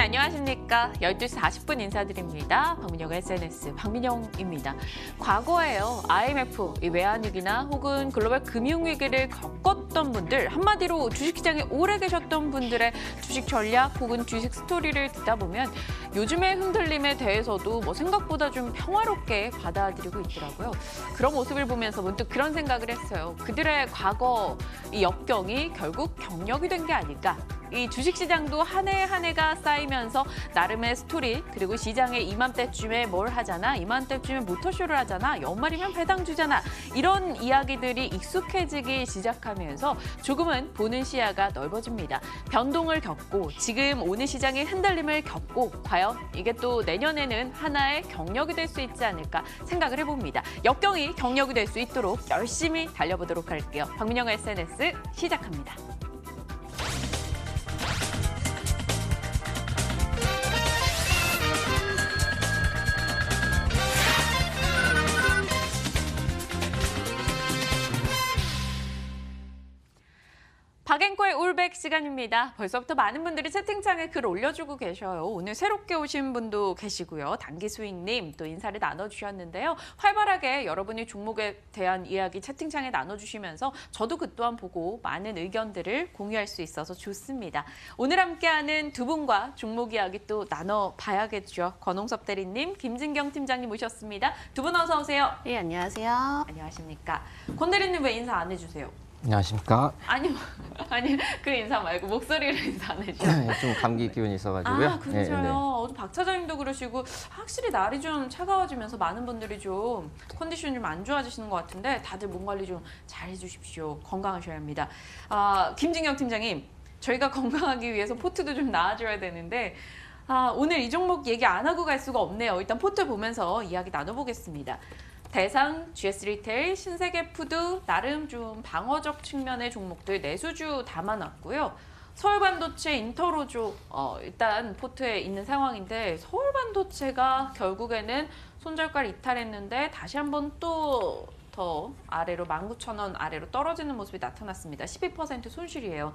안녕하십니까. 12시 40분 인사드립니다. 박민영의 SNS 박민영입니다. 과거에요. IMF, 외환위기나 혹은 글로벌 금융위기를 겪었던 분들, 한마디로 주식시장에 오래 계셨던 분들의 주식 전략 혹은 주식 스토리를 듣다 보면 요즘의 흔들림에 대해서도 생각보다 좀 평화롭게 받아들이고 있더라고요. 그런 모습을 보면서 문득 그런 생각을 했어요. 그들의 과거 이 역경이 결국 경력이 된 게 아닐까. 이 주식시장도 한 해 한 해가 쌓이면서 나름의 스토리, 그리고 시장에 이맘때쯤에 뭘 하잖아, 이맘때쯤에 모터쇼를 하잖아, 연말이면 배당 주잖아, 이런 이야기들이 익숙해지기 시작하면서 조금은 보는 시야가 넓어집니다. 변동을 겪고 지금 오는 시장의 흔들림을 겪고 과연 이게 또 내년에는 하나의 경력이 될 수 있지 않을까 생각을 해봅니다. 역경이 경력이 될 수 있도록 열심히 달려보도록 할게요. 박민영의 SNS 시작합니다. 박앵커의 올백 시간입니다. 벌써부터 많은 분들이 채팅창에 글 올려주고 계셔요. 오늘 새롭게 오신 분도 계시고요. 단기수익님 또 인사를 나눠주셨는데요. 활발하게 여러분이 종목에 대한 이야기 채팅창에 나눠주시면서 저도 그 또한 보고 많은 의견들을 공유할 수 있어서 좋습니다. 오늘 함께하는 두 분과 종목 이야기 또 나눠봐야겠죠. 권홍섭 대리님, 김진경 팀장님 모셨습니다. 두 분 어서 오세요. 네, 안녕하세요. 안녕하십니까. 권 대리님 왜 인사 안 해주세요? 안녕하십니까. 아니 그 인사 말고 목소리로 인사 안 해주세요. 좀 감기 기운이 있어가지고요. 아, 그렇죠. 박 차장님도 그러시고 확실히 날이 좀 차가워지면서 많은 분들이 좀 컨디션이 좀 안 좋아지시는 것 같은데 다들 몸 관리 좀 잘 해주십시오. 건강하셔야 합니다. 김진경 팀장님, 저희가 건강하기 위해서 포트도 좀 나와줘야 되는데 오늘 이 종목 얘기 안 하고 갈 수가 없네요. 일단 포트 보면서 이야기 나눠보겠습니다. 대상, GS리테일, 신세계푸드 나름 좀 방어적 측면의 종목들 내수주 담아놨고요. 서울반도체, 인터로조 일단 포트에 있는 상황인데 서울반도체가 결국에는 손절가를 이탈했는데 다시 한번 또 더 아래로 19,000원 아래로 떨어지는 모습이 나타났습니다. 12% 손실이에요.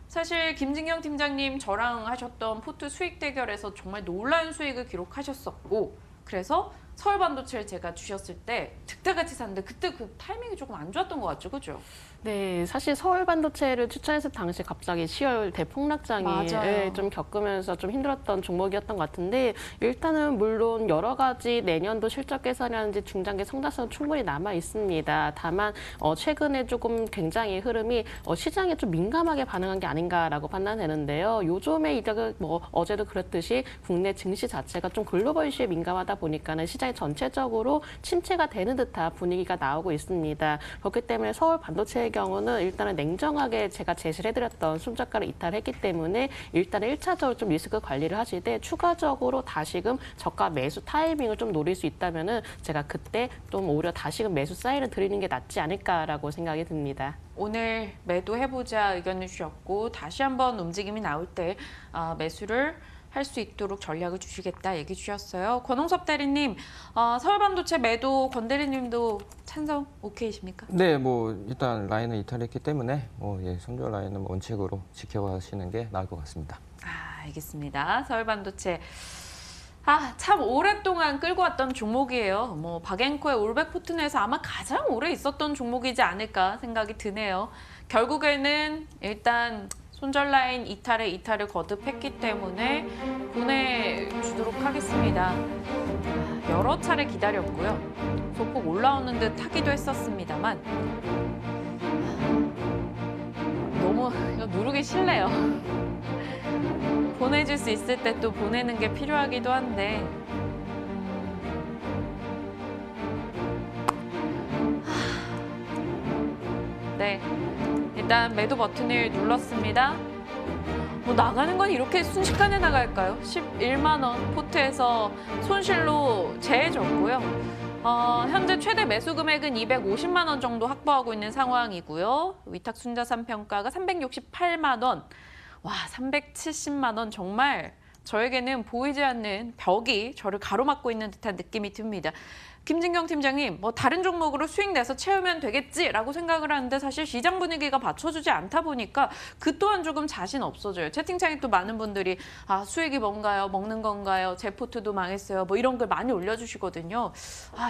사실 김진경 팀장님 저랑 하셨던 포트 수익 대결에서 정말 놀라운 수익을 기록하셨었고 그래서 서울반도체를 제가 주셨을 때 득달같이 샀는데 그때 그 타이밍이 조금 안 좋았던 것 같죠, 그죠? 네, 사실 서울반도체를 추천했을 당시 갑자기 10월 대폭락장이 좀 겪으면서 좀 힘들었던 종목이었던 것 같은데 일단은 물론 여러 가지 내년도 실적 개선이라든지 중장기 성장성은 충분히 남아 있습니다. 다만 최근에 조금 굉장히 흐름이 시장에 좀 민감하게 반응한 게 아닌가라고 판단되는데요. 요즘에 이제 어제도 그랬듯이 국내 증시 자체가 좀 글로벌 이슈에 민감하다 보니까는 시장이 전체적으로 침체가 되는 듯한 분위기가 나오고 있습니다. 그렇기 때문에 서울 반도체의 경우는 일단은 냉정하게 제가 제시를 해드렸던 손절가를 이탈했기 때문에 일단은 1차적으로 좀 리스크 관리를 하시되 추가적으로 다시금 저가 매수 타이밍을 좀 노릴 수 있다면은 제가 그때 좀 오히려 다시금 매수 사인을 드리는 게 낫지 않을까라고 생각이 듭니다. 오늘 매도해보자 의견을 주셨고 다시 한번 움직임이 나올 때 매수를 할 수 있도록 전략을 주시겠다 얘기 주셨어요. 권홍섭 대리님, 서울반도체 매도 권 대리님도 찬성 오케이십니까? 네, 일단 라인을 이탈했기 때문에 손절 라인은 원칙으로 지켜가시는 게 나을 것 같습니다. 알겠습니다. 서울반도체. 참 오랫동안 끌고 왔던 종목이에요. 박앵커의 올백 포트 내에서 아마 가장 오래 있었던 종목이지 않을까 생각이 드네요. 결국에는 일단 손절 라인 이탈을 거듭했기 때문에 보내주도록 하겠습니다. 여러 차례 기다렸고요. 소폭 올라오는 듯 하기도 했었습니다만 너무 이거 누르기 싫네요. 보내줄 수 있을 때 또 보내는 게 필요하기도 한데 네, 일단 매도 버튼을 눌렀습니다. 나가는 건 이렇게 순식간에 나갈까요? 11만 원 포트에서 손실로 제해졌고요. 현재 최대 매수 금액은 250만 원 정도 확보하고 있는 상황이고요. 위탁 순자산 평가가 368만 원. 와, 370만 원 정말 저에게는 보이지 않는 벽이 저를 가로막고 있는 듯한 느낌이 듭니다. 김진경 팀장님, 뭐 다른 종목으로 수익 내서 채우면 되겠지라고 생각을 하는데 사실 시장 분위기가 받쳐주지 않다 보니까 그 또한 조금 자신 없어져요. 채팅창에 또 많은 분들이 수익이 뭔가요? 먹는 건가요? 제 포트도 망했어요. 뭐 이런 걸 많이 올려주시거든요.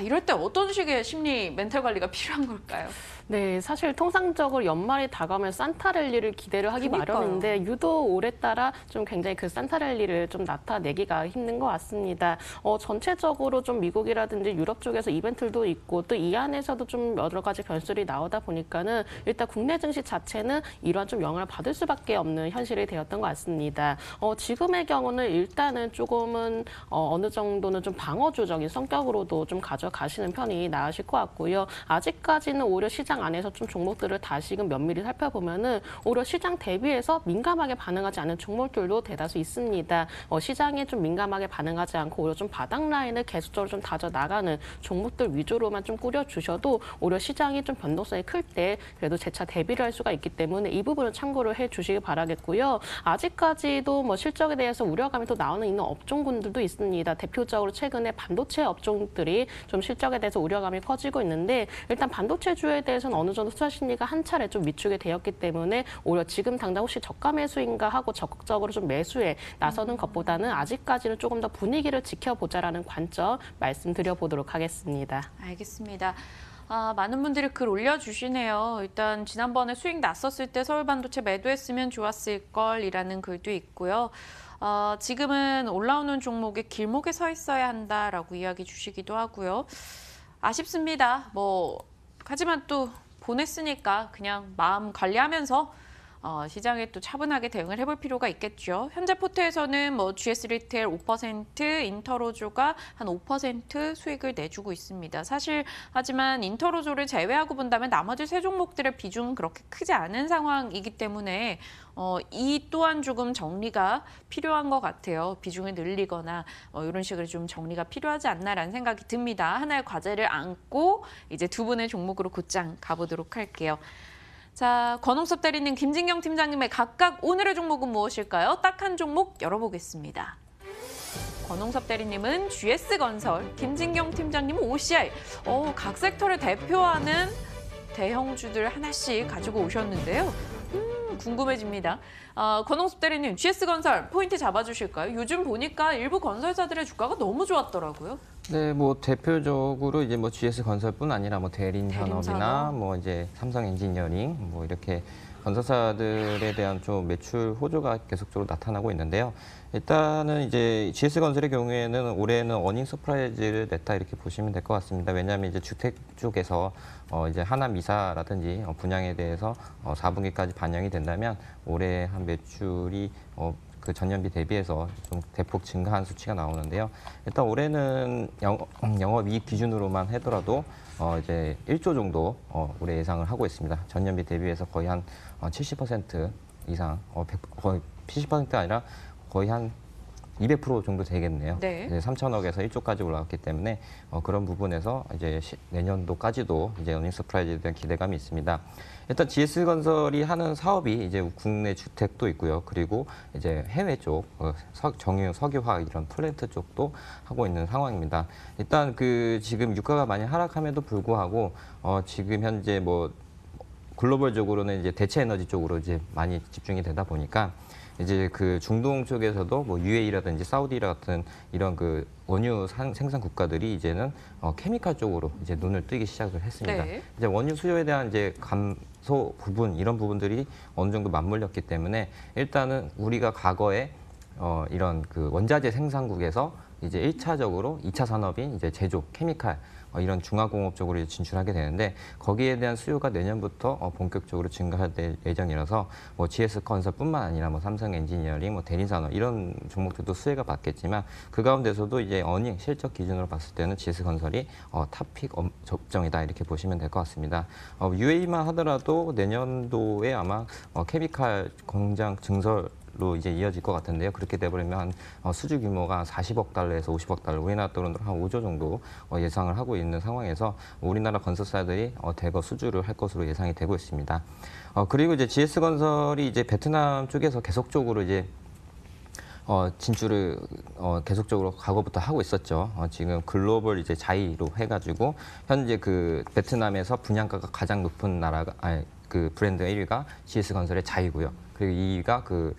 이럴 때 어떤 식의 심리 멘탈 관리가 필요한 걸까요? 네, 사실 통상적으로 연말이 다가오면 산타랠리를 기대를 하기 그러니까요. 마련인데 유독 올해따라 좀 굉장히 그 산타랠리를 좀 나타내기가 힘든 것 같습니다. 전체적으로 좀 미국이라든지 유럽 쪽에서 이벤트도 있고 또 이 안에서도 좀 여러 가지 변수들이 나오다 보니까는 일단 국내 증시 자체는 이러한 좀 영향을 받을 수밖에 없는 현실이 되었던 것 같습니다. 지금의 경우는 일단은 조금은 어느 정도는 좀 방어주적인 성격으로도 좀 가져가시는 편이 나으실 것 같고요. 아직까지는 오히려 시장 안에서 좀 종목들을 다시금 면밀히 살펴보면은 오히려 시장 대비해서 민감하게 반응하지 않는 종목들도 대다수 있습니다. 시장에 좀 민감하게 반응하지 않고 오히려 좀 바닥 라인을 계속적으로 좀 다져 나가는 종목들 위주로만 좀 꾸려주셔도 오히려 시장이 좀 변동성이 클 때 그래도 재차 대비를 할 수가 있기 때문에 이 부분을 참고를 해주시기 바라겠고요. 아직까지도 뭐 실적에 대해서 우려감이 또 나오는 있는 업종군들도 있습니다. 대표적으로 최근에 반도체 업종들이 좀 실적에 대해서 우려감이 커지고 있는데 일단 반도체주에 대해서는 어느 정도 투자 심리가 한 차례 좀 위축이 되었기 때문에 오히려 지금 당장 혹시 저가 매수인가 하고 적극적으로 좀 매수에 나서는 것보다는 아직까지는 조금 더 분위기를 지켜보자라는 관점 말씀드려보도록 하겠습니다. 알겠습니다. 많은 분들이 글 올려주시네요. 일단 지난번에 수익 났었을 때 서울반도체 매도했으면 좋았을 걸이라는 글도 있고요. 지금은 올라오는 종목의 길목에 서 있어야 한다라고 이야기 주시기도 하고요. 아쉽습니다. 하지만 또 보냈으니까 그냥 마음 관리하면서 시장에 또 차분하게 대응을 해볼 필요가 있겠죠. 현재 포트에서는 GS 리테일 5%, 인터로조가 한 5% 수익을 내주고 있습니다. 사실 하지만 인터로조를 제외하고 본다면 나머지 세 종목들의 비중은 그렇게 크지 않은 상황이기 때문에 이 또한 조금 정리가 필요한 것 같아요. 비중을 늘리거나 이런 식으로 좀 정리가 필요하지 않나라는 생각이 듭니다. 하나의 과제를 안고 이제 두 분의 종목으로 곧장 가보도록 할게요. 자, 권홍섭 대리님, 김진경 팀장님의 각각 오늘의 종목은 무엇일까요? 딱 한 종목 열어보겠습니다. 권홍섭 대리님은 GS건설, 김진경 팀장님은 OCI. 각 섹터를 대표하는 대형주들 하나씩 가지고 오셨는데요. 궁금해집니다. 권홍섭 대리님, GS건설 포인트 잡아주실까요? 요즘 보니까 일부 건설사들의 주가가 너무 좋았더라고요. 네, 대표적으로 이제 GS건설뿐 아니라 대림산업이나 이제 삼성엔지니어링 이렇게 건설사들에 대한 좀 매출 호조가 계속적으로 나타나고 있는데요. 일단은 이제 GS건설의 경우에는 올해는 어닝 서프라이즈를 냈다 이렇게 보시면 될 것 같습니다. 왜냐하면 이제 주택 쪽에서 이제 하나미사라든지 분양에 대해서 4분기까지 반영이 된다면 올해 한 매출이 그 전년비 대비해서 좀 대폭 증가한 수치가 나오는데요. 일단 올해는 영업이익 기준으로만 하더라도 이제 1조 정도 올해 예상을 하고 있습니다. 전년비 대비해서 거의 한 70% 이상, 거의 70%가 아니라 거의 한 200% 정도 되겠네요. 네. 이제 3천억에서 1조까지 올라갔기 때문에 그런 부분에서 이제 내년도까지도 이제 어닝 서프라이즈에 대한 기대감이 있습니다. 일단 GS건설이 하는 사업이 이제 국내 주택도 있고요. 그리고 이제 해외 쪽 정유 석유화 이런 플랜트 쪽도 하고 있는 상황입니다. 일단 지금 유가가 많이 하락함에도 불구하고 지금 현재 글로벌적으로는 이제 대체 에너지 쪽으로 이제 많이 집중이 되다 보니까 이제 중동 쪽에서도 UAE라든지 사우디 같은 이런 원유 생산 국가들이 이제는 케미칼 쪽으로 이제 눈을 뜨기 시작을 했습니다. 네. 이제 원유 수요에 대한 이제 감소 부분 이런 부분들이 어느 정도 맞물렸기 때문에 일단은 우리가 과거에 이런 원자재 생산국에서 이제 1차적으로 2차 산업인 이제 제조, 케미칼 이런 중화공업 쪽으로 진출하게 되는데 거기에 대한 수요가 내년부터 본격적으로 증가할 예정이라서 GS건설뿐만 아니라 삼성엔지니어링, 대림산업 이런 종목들도 수혜가 받겠지만 그 가운데서도 이제 어닝 실적 기준으로 봤을 때는 GS건설이 탑픽 접종이다 이렇게 보시면 될 것 같습니다. UAE만 하더라도 내년도에 아마 케미칼 공장 증설 로 이제 이어질 것 같은데요. 그렇게 돼버리면 수주 규모가 40억 달러에서 50억 달러, 우리나라 돈으로 한 5조 정도 예상을 하고 있는 상황에서 우리나라 건설사들이 대거 수주를 할 것으로 예상이 되고 있습니다. 그리고 이제 GS건설이 이제 베트남 쪽에서 계속적으로 이제 진출을 계속적으로 과거부터 하고 있었죠. 지금 글로벌 이제 자이로 해가지고 현재 그 베트남에서 분양가가 가장 높은 나라가 그 브랜드 1위가 GS건설의 자이고요. 그리고 2위가 그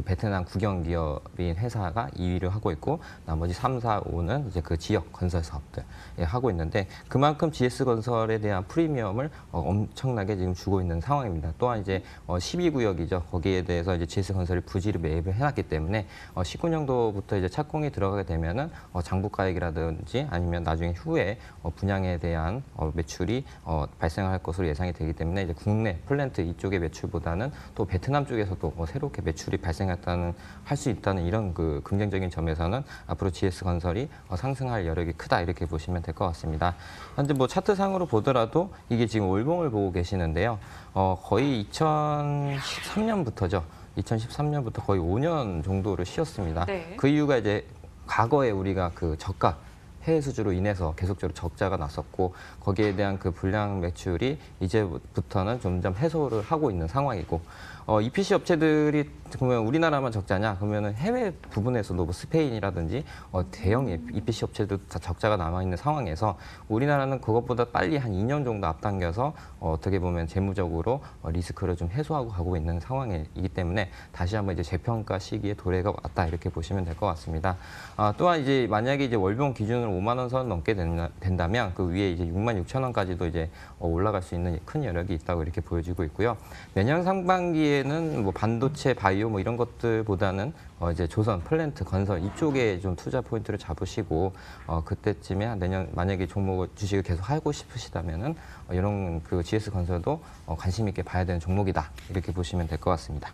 베트남 국영 기업인 회사가 2위를 하고 있고 나머지 3, 4, 5는 이제 그 지역 건설 사업들 하고 있는데 그만큼 GS건설에 대한 프리미엄을 엄청나게 지금 주고 있는 상황입니다. 또한 이제 12구역이죠. 거기에 대해서 이제 GS건설이 부지를 매입을 해놨기 때문에 19년도부터 이제 착공이 들어가게 되면은 장부가액이라든지 아니면 나중에 후에 분양에 대한 매출이 발생할 것으로 예상이 되기 때문에 이제 국내 플랜트 이쪽의 매출보다는 또 베트남 쪽에서도 새롭게 매출이 할 수 있다는 이런 그 긍정적인 점에서는 앞으로 GS건설이 상승할 여력이 크다 이렇게 보시면 될 것 같습니다. 현재 뭐 차트상으로 보더라도 이게 지금 월봉을 보고 계시는데요. 거의 2013년부터죠. 2013년부터 거의 5년 정도를 쉬었습니다. 네. 그 이유가 이제 과거에 우리가 그 저가 해외 수주로 인해서 계속적으로 적자가 났었고 거기에 대한 그 불량 매출이 이제부터는 점점 해소를 하고 있는 상황이고 EPC 업체들이 그러면 우리나라만 적자냐? 그러면은 해외 부분에서도 뭐 스페인이라든지 대형 EPC 업체도 다 적자가 남아 있는 상황에서 우리나라는 그것보다 빨리 한 2년 정도 앞당겨서 어떻게 보면 재무적으로 리스크를 좀 해소하고 가고 있는 상황이기 때문에 다시 한번 이제 재평가 시기에 도래가 왔다 이렇게 보시면 될 것 같습니다. 또한 이제 만약에 이제 월봉 기준으로 5만 원 선 넘게 된다면 그 위에 이제 6만 6천 원까지도 이제 올라갈 수 있는 큰 여력이 있다고 이렇게 보여지고 있고요. 내년 상반기에는 뭐 반도체, 바이오 뭐 이런 것들보다는 이제 조선, 플랜트, 건설 이쪽에 좀 투자 포인트를 잡으시고 그때쯤에 내년 만약에 종목 주식을 계속 하고 싶으시다면은 이런 그 GS건설도 관심 있게 봐야 되는 종목이다 이렇게 보시면 될 것 같습니다.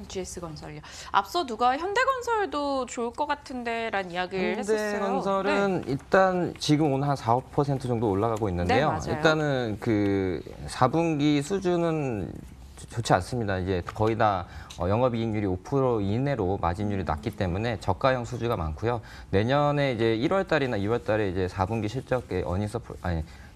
GS건설요. 앞서 누가 현대건설도 좋을 것 같은데라는 이야기를 했었어요. 현대건설은 일단 지금 오늘 한 4, 5% 정도 올라가고 있는데요. 네, 맞아요. 일단은 그 4분기 수준은 좋지 않습니다. 이제 거의 다 영업이익률이 5% 이내로 마진율이 낮기 때문에 저가형 수주가 많고요. 내년에 이제 1월 달이나 2월 달에 이제 4분기 실적의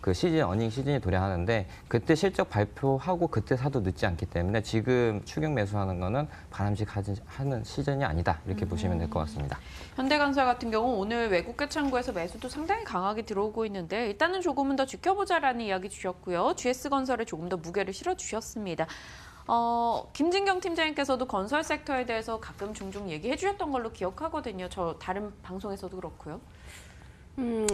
그 어닝 시즌이 도래하는데 그때 실적 발표하고 그때 사도 늦지 않기 때문에 지금 추격 매수하는 거는 바람직하는 시즌이 아니다 이렇게 보시면 될 것 같습니다. 현대건설 같은 경우 오늘 외국계 창구에서 매수도 상당히 강하게 들어오고 있는데 일단은 조금은 더 지켜보자라는 이야기 주셨고요. GS건설에 조금 더 무게를 실어주셨습니다. 김진경 팀장님께서도 건설 섹터에 대해서 가끔 종종 얘기해 주셨던 걸로 기억하거든요. 저 다른 방송에서도 그렇고요.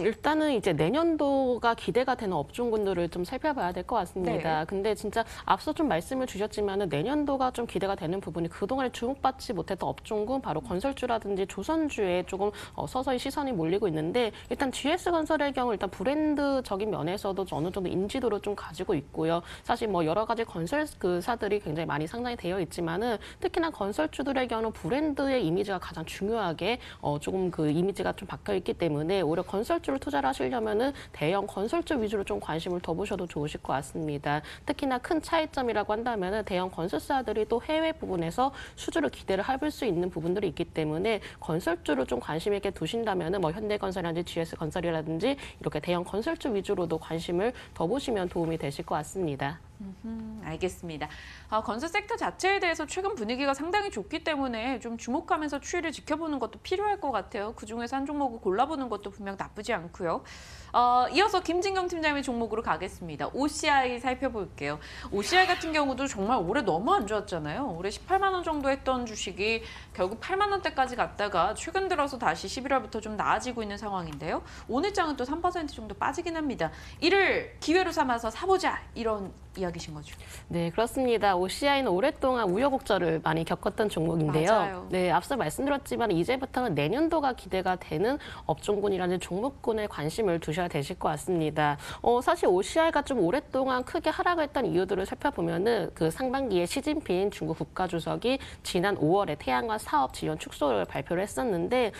일단은 이제 내년도가 기대가 되는 업종군들을 좀 살펴봐야 될 것 같습니다. 네. 근데 진짜 앞서 좀 말씀을 주셨지만은 내년도가 좀 기대가 되는 부분이 그동안에 주목받지 못했던 업종군 바로 건설주라든지 조선주에 조금 서서히 시선이 몰리고 있는데 일단 GS건설의 경우 일단 브랜드적인 면에서도 어느 정도 인지도를 좀 가지고 있고요. 사실 뭐 여러 가지 건설 사들이 굉장히 많이 상당히 되어 있지만은 특히나 건설주들의 경우는 브랜드의 이미지가 가장 중요하게 조금 그 이미지가 좀 박혀 있기 때문에 오히려 건설주를 투자를 하시려면은 대형 건설주 위주로 좀 관심을 더 보셔도 좋으실 것 같습니다. 특히나 큰 차이점이라고 한다면은 대형 건설사들이 또 해외 부분에서 수주를 기대를 해볼 수 있는 부분들이 있기 때문에 건설주를 좀 관심 있게 두신다면은 뭐 현대건설이라든지 GS건설이라든지 이렇게 대형 건설주 위주로도 관심을 더 보시면 도움이 되실 것 같습니다. 알겠습니다. 건설 섹터 자체에 대해서 최근 분위기가 상당히 좋기 때문에 좀 주목하면서 추이를 지켜보는 것도 필요할 것 같아요. 그중에서 한 종목을 골라보는 것도 분명 나쁘지 않고요. 이어서 김진경 팀장님의 종목으로 가겠습니다. OCI 살펴볼게요. OCI 같은 경우도 정말 올해 너무 안 좋았잖아요. 올해 18만 원 정도 했던 주식이 결국 8만 원대까지 갔다가 최근 들어서 다시 11월부터 좀 나아지고 있는 상황인데요. 오늘 장은 또 3% 정도 빠지긴 합니다. 이를 기회로 삼아서 사보자 이런 이야기신 거죠. 네, 그렇습니다. OCI는 오랫동안 우여곡절을 많이 겪었던 종목인데요. 맞아요. 네, 앞서 말씀드렸지만 이제부터는 내년도가 기대가 되는 업종군이라는 종목군에 관심을 두셔야 되실 것 같습니다. 사실 OCI가 좀 오랫동안 크게 하락했던 이유들을 살펴보면은 그 상반기에 시진핑 중국 국가주석이 지난 5월에 태양광 사업 지원 축소를 발표를 했었는데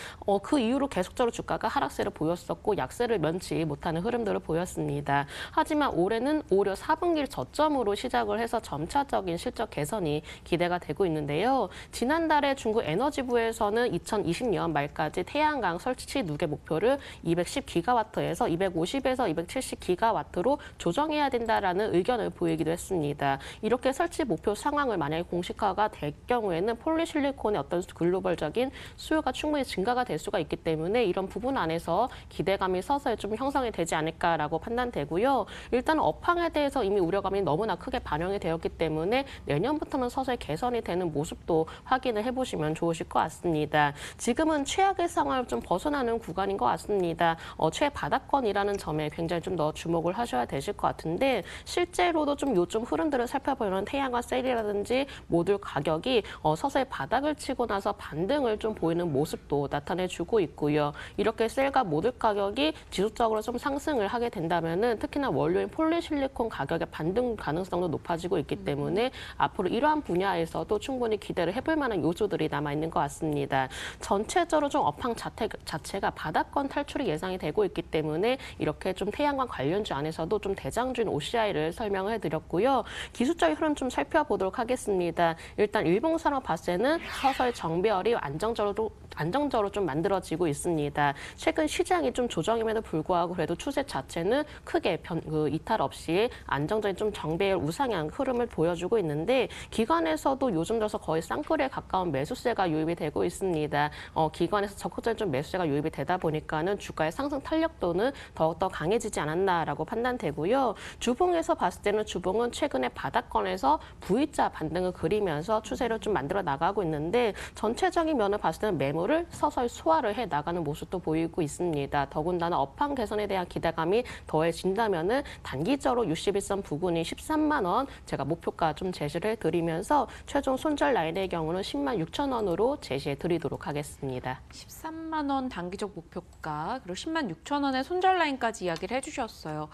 그 이후로 계속적으로 주가가 하락세를 보였었고 약세를 면치 못하는 흐름들을 보였습니다. 하지만 올해는 오히려 4분기를 저점으로 시작을 해서 점차적인 실적 개선이 기대가 되고 있는데요. 지난달에 중국 에너지부에서는 2020년 말까지 태양광 설치 누계 목표를 210기가와트에서 250에서 270기가와트로 조정해야 된다라는 의견을 보이기도 했습니다. 이렇게 설치 목표 상황을 만약에 공식화가 될 경우에는 폴리실리콘의 어떤 글로벌적인 수요가 충분히 증가가 될 수가 있기 때문에 이런 부분 안에서 기대감이 서서히 좀 형성이 되지 않을까라고 판단되고요. 일단 업황에 대해서 이미 우려감이 너무나 크게 반영이 되었기 때문에 내년부터는 서서히 개선이 되는 모습도 확인을 해보시면 좋으실 것 같습니다. 지금은 최악의 상황을 좀 벗어나는 구간인 것 같습니다. 최바닥권이라는 점에 굉장히 좀 더 주목을 하셔야 되실 것 같은데 실제로도 좀 요즘 흐름들을 살펴보면 태양광 셀이라든지 모듈 가격이 서서히 바닥을 치고 나서 반등을 좀 보이는 모습도 나타내주고 있고요. 이렇게 셀과 모듈 가격이 지속적으로 좀 상승을 하게 된다면은 특히나 원료인 폴리실리콘 가격의 반등 가능성도 높아지고 있기 때문에 앞으로 이러한 분야에서도 충분히 기대를 해볼 만한 요소들이 남아있는 것 같습니다. 전체적으로 좀 업황 자체가 바닥권 탈출이 예상이 되고 있기 때문에 이렇게 좀 태양광 관련주 안에서도 좀 대장주인 OCI를 설명을 해드렸고요. 기술적인 흐름 좀 살펴보도록 하겠습니다. 일단 일봉산업 봤을 때는 서서히 정배열이 안정적으로 좀 만들어지고 있습니다. 최근 시장이 좀 조정임에도 불구하고 그래도 추세 자체는 크게 이탈 없이 안정적인 좀 정배열 우상향 흐름을 보여주고 있는데 기관에서도 요즘 들어서 거의 쌍끌에 가까운 매수세가 유입이 되고 있습니다. 기관에서 적극적인 좀 매수세가 유입이 되다 보니까는 주가의 상승 탄력도는 더욱더 강해지지 않았나라고 판단되고요. 주봉에서 봤을 때는 주봉은 최근에 바닥권에서 V자 반등을 그리면서 추세를 좀 만들어 나가고 있는데 전체적인 면을 봤을 때는 매물을 서서히 소화를 해 나가는 모습도 보이고 있습니다. 더군다나 업황 개선에 대한 기대감이 더해진다면은 단기적으로 61선 부근인 13만 원 제가 목표가 좀 제시를 해드리면서 최종 손절 라인의 경우는 10만 6천 원으로 제시해 드리도록 하겠습니다. 13만 원 단기적 목표가 그리고 10만 6천 원의 손절 라인까지 이야기를 해주셨어요.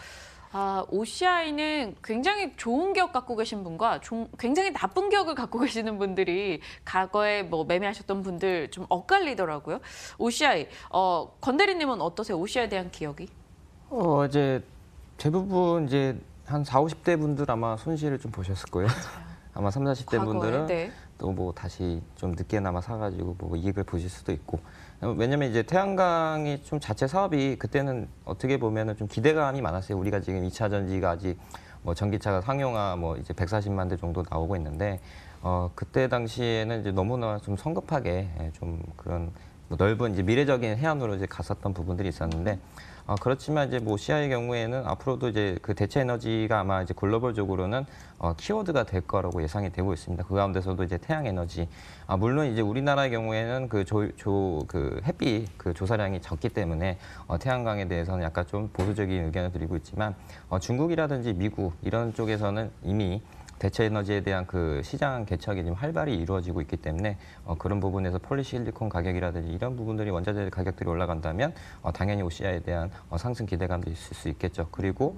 OCI는 굉장히 좋은 기억 갖고 계신 분과 굉장히 나쁜 기억을 갖고 계시는 분들이 과거에 뭐 매매하셨던 분들 좀 엇갈리더라고요. OCI, 권 대리님은 어떠세요? OCI에 대한 기억이? 이제 대부분 이제 한 40, 50대 분들 아마 손실을 좀 보셨을 거예요. 아마 30, 40대 분들은 네. 또 뭐 다시 좀 늦게나마 사가지고 뭐 이익을 보실 수도 있고. 왜냐면 이제 태양광이 좀 자체 사업이 그때는 어떻게 보면은 좀 기대감이 많았어요. 우리가 지금 2차 전지가 아직 뭐 전기차가 상용화 뭐 이제 140만 대 정도 나오고 있는데 그때 당시에는 이제 너무나 좀 성급하게 좀 그런 뭐 넓은 이제 미래적인 해안으로 이제 갔었던 부분들이 있었는데 그렇지만 이제 뭐 OCI의 경우에는 앞으로도 이제 그 대체 에너지가 아마 이제 글로벌적으로는 키워드가 될 거라고 예상이 되고 있습니다. 그 가운데서도 이제 태양 에너지. 물론 이제 우리나라의 경우에는 그 햇빛 그 조사량이 적기 때문에 태양광에 대해서는 약간 좀 보수적인 의견을 드리고 있지만 중국이라든지 미국 이런 쪽에서는 이미 대체 에너지에 대한 그 시장 개척이 지금 활발히 이루어지고 있기 때문에 그런 부분에서 폴리실리콘 가격이라든지 이런 부분들이 원자재 가격들이 올라간다면 당연히 OCI에 대한 상승 기대감도 있을 수 있겠죠. 그리고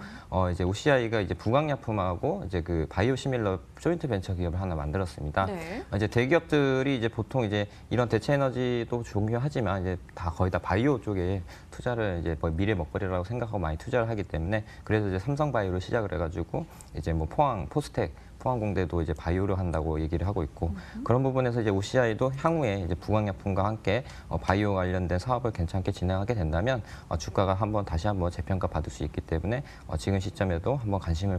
이제 OCI가 이제 부강약품하고 이제 그 바이오시밀러 조인트 벤처 기업을 하나 만들었습니다. 네. 이제 대기업들이 이제 보통 이제 이런 대체 에너지도 중요하지만 이제 거의 다 바이오 쪽에 투자를 이제 뭐 미래 먹거리라고 생각하고 많이 투자를 하기 때문에 그래서 이제 삼성바이오로 시작을 해가지고 이제 뭐 포항공대도 이제 바이오를 한다고 얘기를 하고 있고 그런 부분에서 이제 OCI도 향후에 이제 부강약품과 함께 바이오 관련된 사업을 괜찮게 진행하게 된다면 주가가 다시 한번 재평가 받을 수 있기 때문에 지금 시점에도 한번 관심을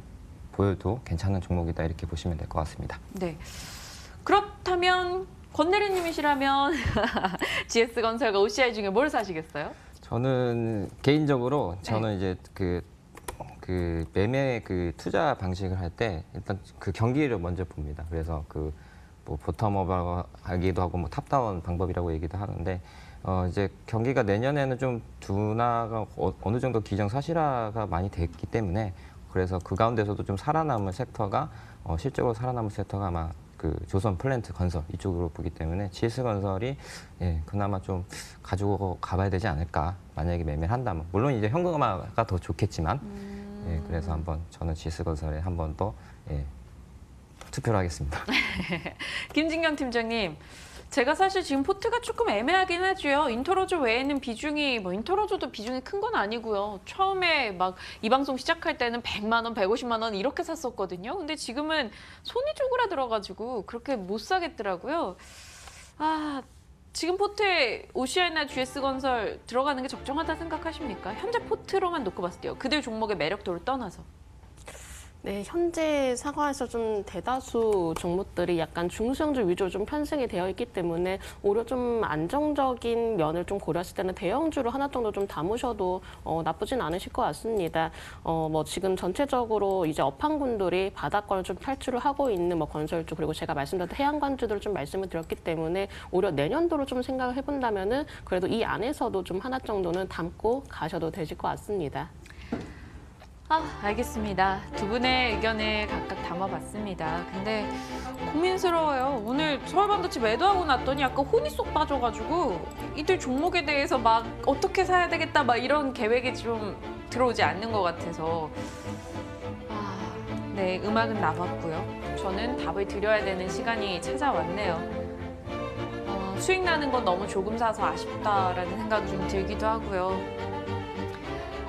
보여도 괜찮은 종목이다 이렇게 보시면 될 것 같습니다. 네. 그렇다면 권 대리님이시라면 GS건설과 OCI 중에 뭘 사시겠어요? 저는 개인적으로 네. 이제 그 매매 그 투자 방식을 할 때 일단 그 경기를 먼저 봅니다. 그래서 그 뭐 보텀업이라고 하기도 하고 뭐 탑다운 방법이라고 얘기도 하는데 이제 경기가 내년에는 좀 둔화가 어느 정도 기정사실화가 많이 됐기 때문에 그래서 그 가운데서도 좀 살아남을 섹터가 실적으로 살아남을 섹터가 아마 그 조선 플랜트 건설 이쪽으로 보기 때문에 GS건설이 그나마 좀 가지고 가봐야 되지 않을까 만약에 매매를 한다면 물론 이제 현금화가 더 좋겠지만 그래서 한번 저는 GS건설에 한 번 더 투표를 하겠습니다. 김진경 팀장님, 제가 사실 지금 포트가 조금 애매하긴 하죠. 인터로저 외에는 비중이, 인터로저도 비중이 큰 건 아니고요. 처음에 막 이 방송 시작할 때는 100만 원, 150만 원 이렇게 샀었거든요. 근데 지금은 손이 쪼그라들어가지고 그렇게 못 사겠더라고요. 아, 지금 포트에 OCI나 GS건설 들어가는 게 적정하다 생각하십니까? 현재 포트로만 놓고 봤을 때요. 그들 종목의 매력도를 떠나서. 네, 현재 상황에서 좀 대다수 종목들이 약간 중소형주 위주로 좀 편승이 되어 있기 때문에 오히려 좀 안정적인 면을 좀 고려했을 때는 대형주를 하나 정도 좀 담으셔도 나쁘진 않으실 것 같습니다. 지금 전체적으로 이제 업황군들이 바닥권을 좀 탈출을 하고 있는 건설주 그리고 제가 말씀드렸던 해양관주들을 좀 말씀을 드렸기 때문에 오히려 내년도로 좀 생각을 해본다면은 그래도 이 안에서도 좀 하나 정도는 담고 가셔도 되실 것 같습니다. 알겠습니다. 두 분의 의견을 각각 담아봤습니다. 근데 고민스러워요. 오늘 서울반도체 매도하고 났더니 약간 혼이 쏙 빠져가지고 이들 종목에 대해서 막 어떻게 사야 되겠다 막 이런 계획이 좀 들어오지 않는 것 같아서 네, 음악은 나갔고요. 저는 답을 드려야 되는 시간이 찾아왔네요. 수익 나는 건 너무 조금 사서 아쉽다라는 생각이 좀 들기도 하고요.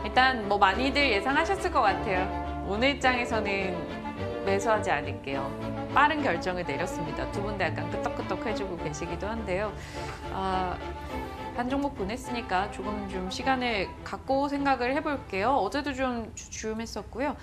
일단 많이들 예상하셨을 것 같아요. 오늘 장에서는 매수하지 않을게요. 빠른 결정을 내렸습니다. 두 분 다 약간 끄떡끄떡 해주고 계시기도 한데요. 한 종목 보냈으니까 조금 좀 시간을 갖고 생각을 해볼게요. 어제도 좀 주춤했었고요.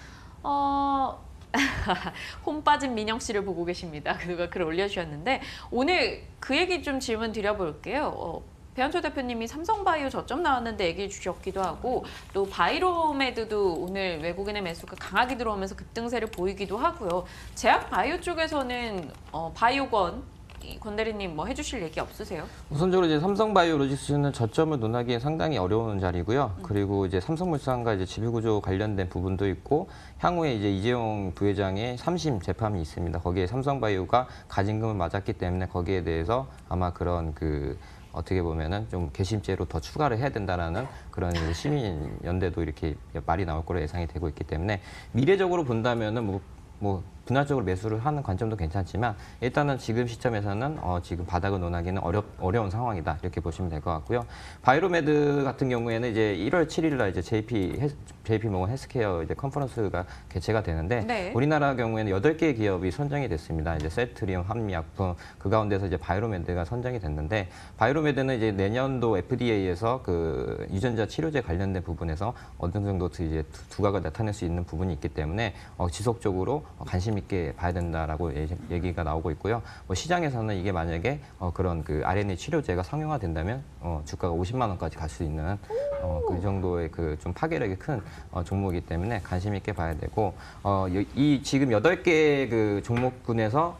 홈 빠진 민영 씨를 보고 계십니다. 누가 글 올려주셨는데 오늘 그 얘기 좀 질문 드려볼게요. 배한초 대표님이 삼성바이오 저점 나왔는데 얘기해 주셨기도 하고 또 바이로메드도 오늘 외국인의 매수가 강하게 들어오면서 급등세를 보이기도 하고요. 제약바이오 쪽에서는 바이오건 권 대리님 해주실 얘기 없으세요? 우선적으로 이제 삼성바이오로직스는 저점을 논하기에 상당히 어려운 자리고요. 그리고 이제 삼성물산과 이제 지배구조 관련된 부분도 있고 향후에 이제 이재용 부회장의 3심 재판이 있습니다. 거기에 삼성바이오가 가진금을 맞았기 때문에 거기에 대해서 아마 그런 어떻게 보면은 좀 개심죄로 더 추가를 해야 된다라는 그런 시민연대도 이렇게 말이 나올 거로 예상이 되고 있기 때문에 미래적으로 본다면은 분할적으로 매수를 하는 관점도 괜찮지만 일단은 지금 시점에서는 지금 바닥을 논하기는 어려운 상황이다 이렇게 보시면 될 것 같고요. 바이로메드 같은 경우에는 이제 1월 7일 날 이제 JP 모건 헬스케어 이제 컨퍼런스가 개최가 되는데 네. 우리나라 경우에는 8개 기업이 선정이 됐습니다. 이제 셀트리움, 한미약품 그 가운데서 이제 바이로메드가 선정이 됐는데 바이로메드는 이제 내년도 FDA에서 그 유전자 치료제 관련된 부분에서 어느 정도 이제 두각을 나타낼 수 있는 부분이 있기 때문에 지속적으로 관심 있게 봐야 된다라고 얘기가 나오고 있고요. 시장에서는 이게 만약에 그런 그 RNA 치료제가 상용화된다면 주가가 50만 원까지 갈 수 있는 그 정도의 그 좀 파괴력이 큰 종목이기 때문에 관심 있게 봐야 되고 이 지금 8개 그 종목군에서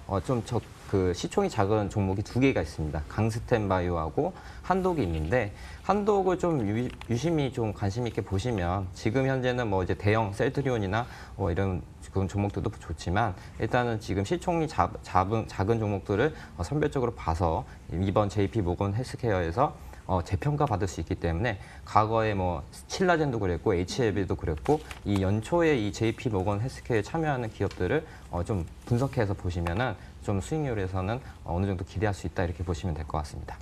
그 시총이 작은 종목이 2개가 있습니다. 강스텐바이오하고 한독이 있는데 한독을 좀 유심히 좀 관심 있게 보시면 지금 현재는 이제 대형 셀트리온이나 이런 그런 종목들도 좋지만 일단은 지금 시총이 작은 종목들을 선별적으로 봐서 이번 JP 모건 헬스케어에서 재평가 받을 수 있기 때문에 과거에 칠라젠도 그랬고 HLB도 그랬고 이 연초에 이 JP 모건 헬스케어에 참여하는 기업들을 좀 분석해서 보시면은 좀 수익률에서는 어느 정도 기대할 수 있다 이렇게 보시면 될 것 같습니다.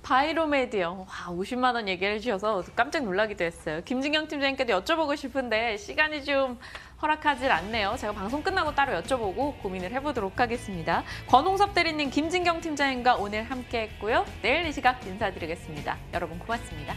바이로메드요. 50만 원 얘기를 해주셔서 깜짝 놀라기도 했어요. 김진경 팀장님께도 여쭤보고 싶은데 시간이 좀 허락하질 않네요. 제가 방송 끝나고 따로 여쭤보고 고민을 해보도록 하겠습니다. 권홍섭 대리님, 김진경 팀장님과 오늘 함께했고요. 내일 이 시각 인사드리겠습니다. 여러분 고맙습니다.